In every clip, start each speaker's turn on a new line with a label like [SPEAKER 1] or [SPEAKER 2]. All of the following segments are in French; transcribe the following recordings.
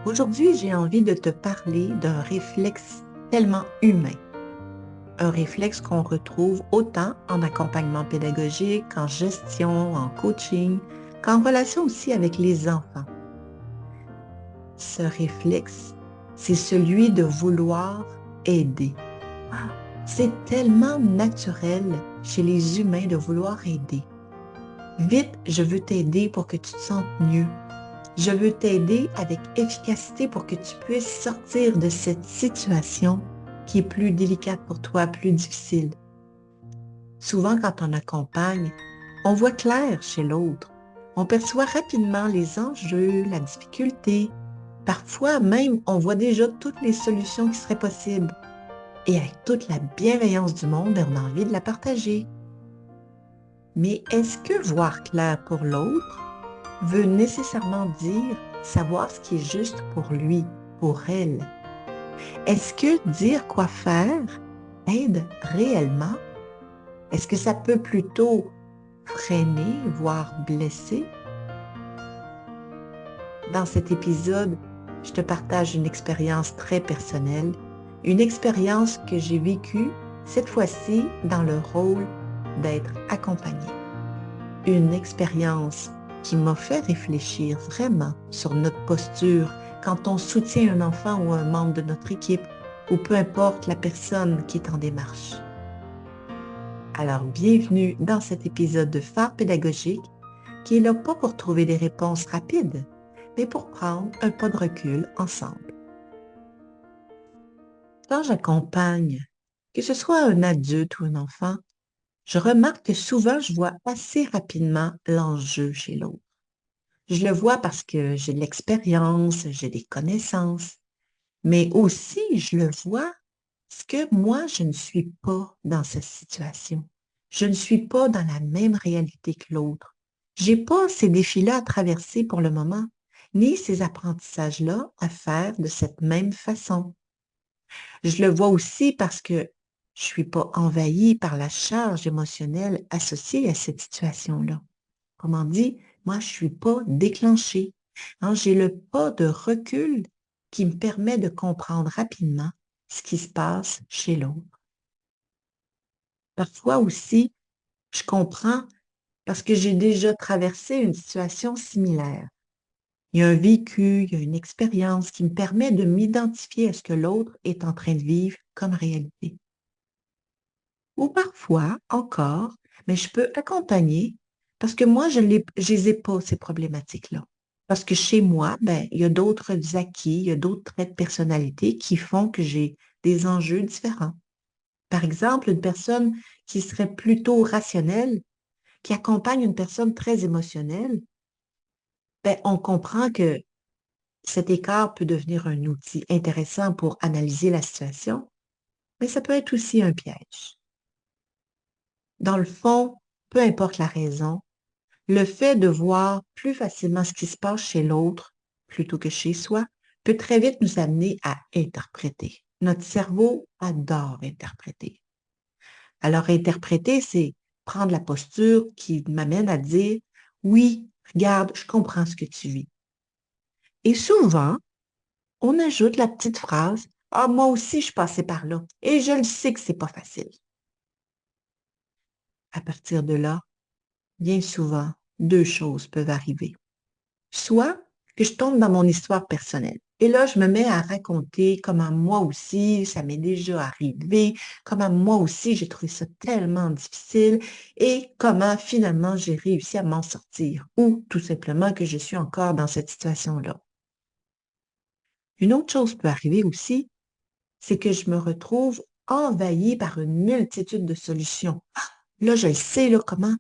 [SPEAKER 1] Aujourd'hui, j'ai envie de te parler d'un réflexe tellement humain. Un réflexe qu'on retrouve autant en accompagnement pédagogique, en gestion, en coaching, qu'en relation aussi avec les enfants. Ce réflexe, c'est celui de vouloir aider. C'est tellement naturel chez les humains de vouloir aider. Vite, je veux t'aider pour que tu te sentes mieux. Je veux t'aider avec efficacité pour que tu puisses sortir de cette situation qui est plus délicate pour toi, plus difficile. Souvent, quand on accompagne, on voit clair chez l'autre. On perçoit rapidement les enjeux, la difficulté. Parfois même, on voit déjà toutes les solutions qui seraient possibles. Et avec toute la bienveillance du monde, on a envie de la partager. Mais est-ce que voir clair pour l'autre veut nécessairement dire savoir ce qui est juste pour lui, pour elle? Est-ce que dire quoi faire aide réellement? Est-ce que ça peut plutôt freiner, voire blesser? Dans cet épisode, je te partage une expérience très personnelle, une expérience que j'ai vécue, cette fois-ci dans le rôle d'être accompagnée. Une expérience qui m'a fait réfléchir vraiment sur notre posture quand on soutient un enfant ou un membre de notre équipe, ou peu importe la personne qui est en démarche. Alors, bienvenue dans cet épisode de Phare pédagogique qui est là pas pour trouver des réponses rapides, mais pour prendre un pas de recul ensemble. Quand j'accompagne, que ce soit un adulte ou un enfant, je remarque que souvent je vois assez rapidement l'enjeu chez l'autre. Je le vois parce que j'ai de l'expérience, j'ai des connaissances, mais aussi je le vois parce que moi, je ne suis pas dans cette situation. Je ne suis pas dans la même réalité que l'autre. J'ai pas ces défis-là à traverser pour le moment, ni ces apprentissages-là à faire de cette même façon. Je le vois aussi parce que je suis pas envahie par la charge émotionnelle associée à cette situation-là. Comment dit, moi, je suis pas déclenchée. Hein, j'ai le pas de recul qui me permet de comprendre rapidement ce qui se passe chez l'autre. Parfois aussi, je comprends parce que j'ai déjà traversé une situation similaire. Il y a un vécu, il y a une expérience qui me permet de m'identifier à ce que l'autre est en train de vivre comme réalité. Ou parfois, encore, mais je peux accompagner parce que moi, je ne les ai pas, ces problématiques-là. Parce que chez moi, ben, il y a d'autres acquis, il y a d'autres traits de personnalité qui font que j'ai des enjeux différents. Par exemple, une personne qui serait plutôt rationnelle, qui accompagne une personne très émotionnelle, ben, on comprend que cet écart peut devenir un outil intéressant pour analyser la situation, mais ça peut être aussi un piège. Dans le fond, peu importe la raison, le fait de voir plus facilement ce qui se passe chez l'autre plutôt que chez soi peut très vite nous amener à interpréter. Notre cerveau adore interpréter. Alors, interpréter, c'est prendre la posture qui m'amène à dire, oui, regarde, je comprends ce que tu vis. Et souvent, on ajoute la petite phrase, ah, moi aussi, je passais par là et je le sais que c'est pas facile. À partir de là, bien souvent, deux choses peuvent arriver. Soit que je tombe dans mon histoire personnelle. Et là, je me mets à raconter comment moi aussi, ça m'est déjà arrivé, comment moi aussi, j'ai trouvé ça tellement difficile et comment finalement j'ai réussi à m'en sortir ou tout simplement que je suis encore dans cette situation-là. Une autre chose peut arriver aussi, c'est que je me retrouve envahie par une multitude de solutions. Ah, là, je le sais, là, comment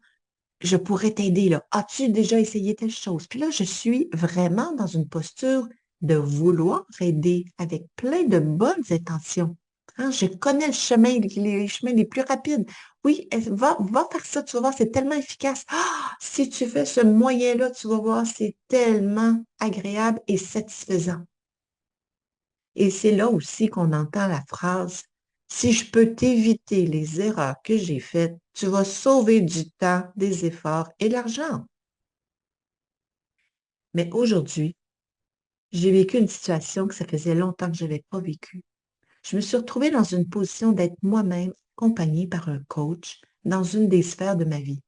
[SPEAKER 1] je pourrais t'aider, là. As-tu déjà essayé telle chose? Puis là, je suis vraiment dans une posture de vouloir aider avec plein de bonnes intentions. Hein, je connais le chemin, les chemins les plus rapides. Oui, va faire ça, tu vas voir, c'est tellement efficace. Ah, si tu fais ce moyen-là, tu vas voir, c'est tellement agréable et satisfaisant. Et c'est là aussi qu'on entend la phrase, si je peux t'éviter les erreurs que j'ai faites, tu vas sauver du temps, des efforts et de l'argent. Mais aujourd'hui, J'ai vécu une situation que ça faisait longtemps que je n'avais pas vécue. Je me suis retrouvée dans une position d'être moi-même accompagnée par un coach dans une des sphères de ma vie.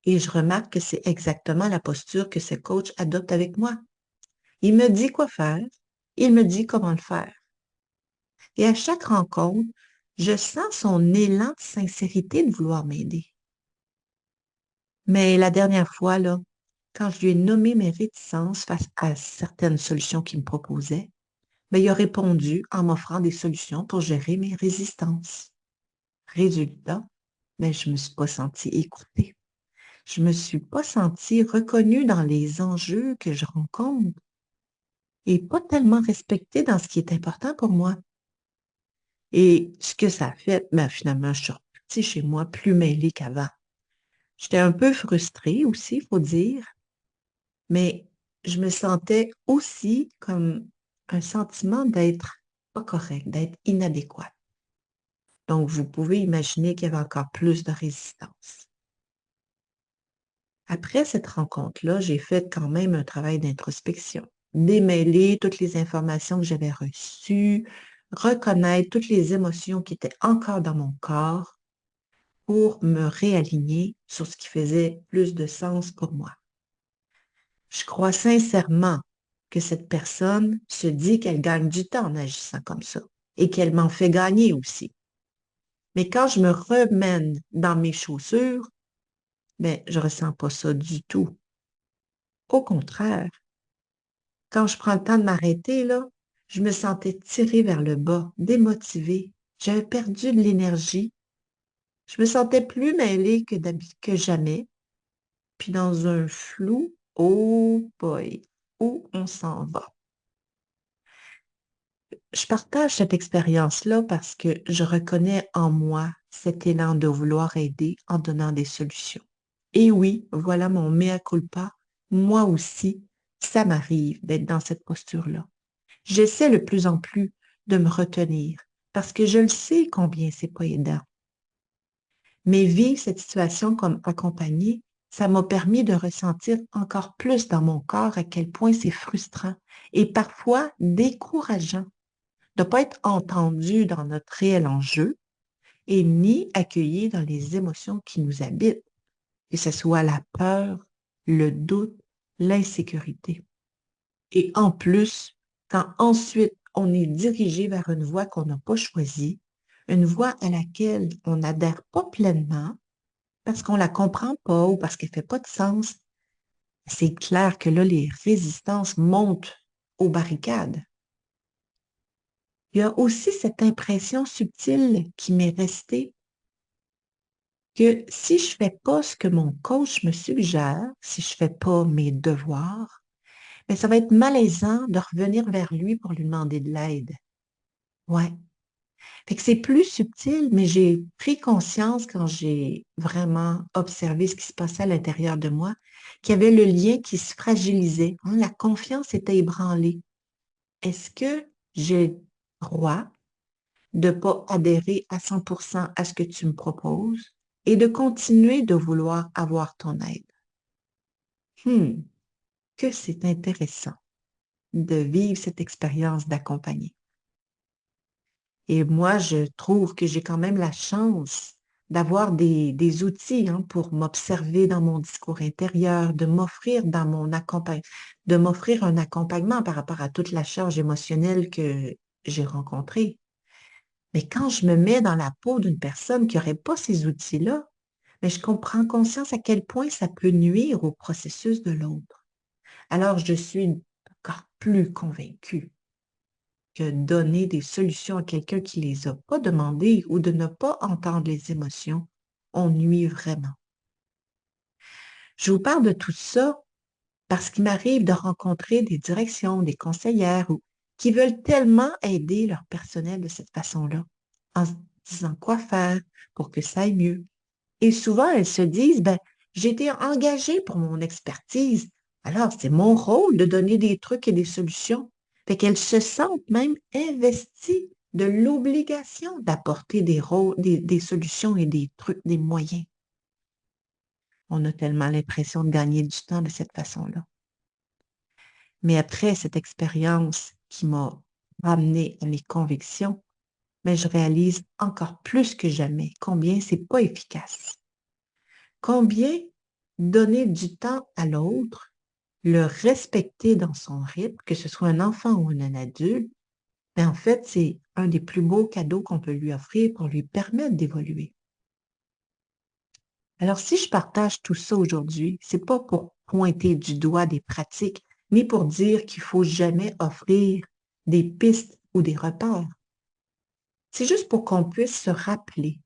[SPEAKER 1] Et je remarque que c'est exactement la posture que ce coach adopte avec moi. Il me dit quoi faire, il me dit comment le faire. Et à chaque rencontre, je sens son élan de sincérité de vouloir m'aider. Mais la dernière fois, là, quand je lui ai nommé mes réticences face à certaines solutions qu'il me proposait, ben, il a répondu en m'offrant des solutions pour gérer mes résistances. Résultat, ben, je ne me suis pas sentie écoutée. Je ne me suis pas sentie reconnue dans les enjeux que je rencontre et pas tellement respectée dans ce qui est important pour moi. Et ce que ça a fait, ben, finalement, je suis repartie chez moi plus mêlée qu'avant. J'étais un peu frustrée aussi, il faut dire, mais je me sentais aussi comme un sentiment d'être pas correct, d'être inadéquate. Donc, vous pouvez imaginer qu'il y avait encore plus de résistance. Après cette rencontre-là, j'ai fait quand même un travail d'introspection, démêler toutes les informations que j'avais reçues, reconnaître toutes les émotions qui étaient encore dans mon corps pour me réaligner sur ce qui faisait plus de sens pour moi. Je crois sincèrement que cette personne se dit qu'elle gagne du temps en agissant comme ça et qu'elle m'en fait gagner aussi. Mais quand je me remène dans mes chaussures, ben, je ressens pas ça du tout. Au contraire, quand je prends le temps de m'arrêter, là, je me sentais tirée vers le bas, démotivée. J'avais perdu de l'énergie. Je me sentais plus mêlée que jamais. Puis dans un flou, oh boy, où on s'en va? Je partage cette expérience-là parce que je reconnais en moi cet élan de vouloir aider en donnant des solutions. Et oui, voilà mon mea culpa. Moi aussi, ça m'arrive d'être dans cette posture-là. J'essaie de plus en plus de me retenir parce que je le sais combien c'est pas aidant. Mais vivre cette situation comme accompagnée, ça m'a permis de ressentir encore plus dans mon corps à quel point c'est frustrant et parfois décourageant de ne pas être entendu dans notre réel enjeu et ni accueilli dans les émotions qui nous habitent, que ce soit la peur, le doute, l'insécurité. Et en plus, quand ensuite on est dirigé vers une voie qu'on n'a pas choisie, une voie à laquelle on n'adhère pas pleinement parce qu'on ne la comprend pas ou parce qu'elle ne fait pas de sens, c'est clair que là, les résistances montent aux barricades. Il y a aussi cette impression subtile qui m'est restée que si je ne fais pas ce que mon coach me suggère, si je ne fais pas mes devoirs, bien, ça va être malaisant de revenir vers lui pour lui demander de l'aide. Ouais. Fait que c'est plus subtil, mais j'ai pris conscience quand j'ai vraiment observé ce qui se passait à l'intérieur de moi, qu'il y avait le lien qui se fragilisait, hein. La confiance était ébranlée. Est-ce que j'ai le droit de ne pas adhérer à 100% à ce que tu me proposes et de continuer de vouloir avoir ton aide? Hmm, que c'est intéressant de vivre cette expérience d'accompagner. Et moi, je trouve que j'ai quand même la chance d'avoir des outils hein, pour m'observer dans mon discours intérieur, de m'offrir un accompagnement par rapport à toute la charge émotionnelle que j'ai rencontrée. Mais quand je me mets dans la peau d'une personne qui n'aurait pas ces outils-là, mais je comprends conscience à quel point ça peut nuire au processus de l'autre. Alors, je suis encore plus convaincue que donner des solutions à quelqu'un qui ne les a pas demandées ou de ne pas entendre les émotions, on nuit vraiment. Je vous parle de tout ça parce qu'il m'arrive de rencontrer des directions, des conseillères qui veulent tellement aider leur personnel de cette façon-là, en se disant quoi faire pour que ça aille mieux. Et souvent, elles se disent, ben, j'ai été engagée pour mon expertise, alors c'est mon rôle de donner des trucs et des solutions. Fait qu'elles se sentent même investies de l'obligation d'apporter des solutions et des trucs, des moyens. On a tellement l'impression de gagner du temps de cette façon-là. Mais après cette expérience qui m'a ramené à mes convictions, mais je réalise encore plus que jamais combien c'est pas efficace. Combien donner du temps à l'autre, le respecter dans son rythme, que ce soit un enfant ou un adulte, mais en fait, c'est un des plus beaux cadeaux qu'on peut lui offrir pour lui permettre d'évoluer. Alors, si je partage tout ça aujourd'hui, c'est pas pour pointer du doigt des pratiques, ni pour dire qu'il faut jamais offrir des pistes ou des repères. C'est juste pour qu'on puisse se rappeler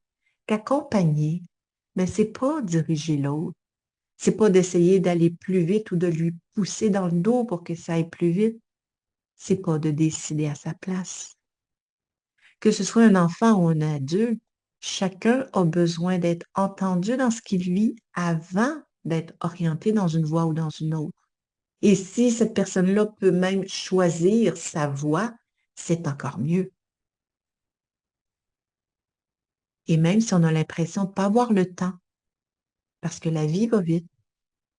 [SPEAKER 1] qu'accompagner, mais c'est pas diriger l'autre, c'est pas d'essayer d'aller plus vite ou de lui pousser dans le dos pour que ça aille plus vite, c'est pas de décider à sa place. Que ce soit un enfant ou un adulte, chacun a besoin d'être entendu dans ce qu'il vit avant d'être orienté dans une voie ou dans une autre. Et si cette personne-là peut même choisir sa voie, c'est encore mieux. Et même si on a l'impression de ne pas avoir le temps, parce que la vie va vite,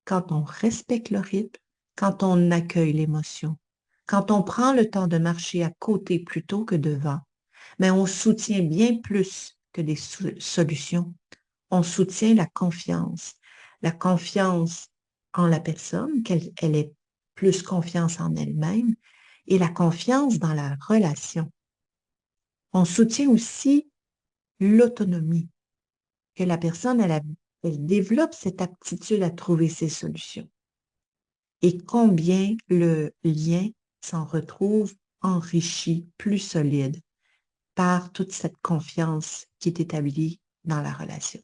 [SPEAKER 1] quand on respecte le rythme, quand on accueille l'émotion, quand on prend le temps de marcher à côté plutôt que devant, mais on soutient bien plus que des solutions. On soutient la confiance en la personne, qu'elle elle ait plus confiance en elle-même et la confiance dans la relation. On soutient aussi l'autonomie, que la personne, elle développe cette aptitude à trouver ses solutions. Et combien le lien s'en retrouve enrichi, plus solide par toute cette confiance qui est établie dans la relation.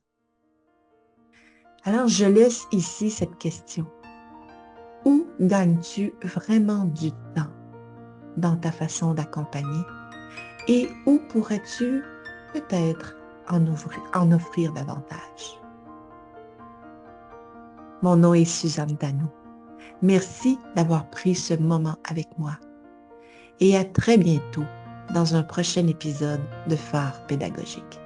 [SPEAKER 1] Alors, je laisse ici cette question. Où gagnes-tu vraiment du temps dans ta façon d'accompagner et où pourrais-tu peut-être en offrir davantage? Mon nom est Suzanne Dano. Merci d'avoir pris ce moment avec moi et à très bientôt dans un prochain épisode de Phare pédagogique.